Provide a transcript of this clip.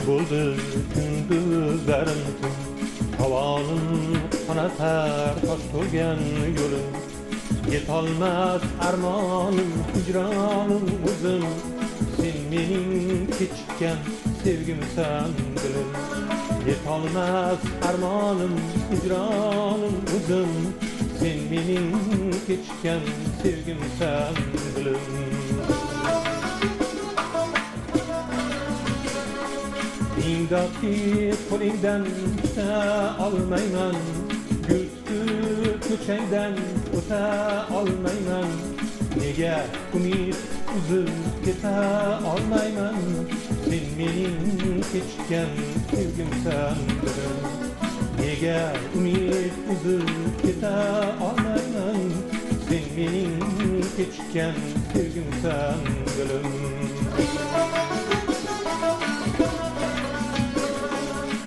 bo'ldi kunduzlarim tun. Havonim qanatar tosh to'lgan yo'lim, yetolmas armonim hijronim o'zim. Sen mening kechikkan sevgimsan dilim, yetolmas armonim hijronim o'zim. Sen mening kechikkan sevgimsan dilim. Mingdaki qo'lingdan tuta olmayman, gul tutib ko'changdan o'ta olmayman. Nega umid uzib keta olmayman, sen mening kechikkan sevgimsan dilim. Nega umid uzib keta olmayman, sen mening kechikkan sevgimsan dilim.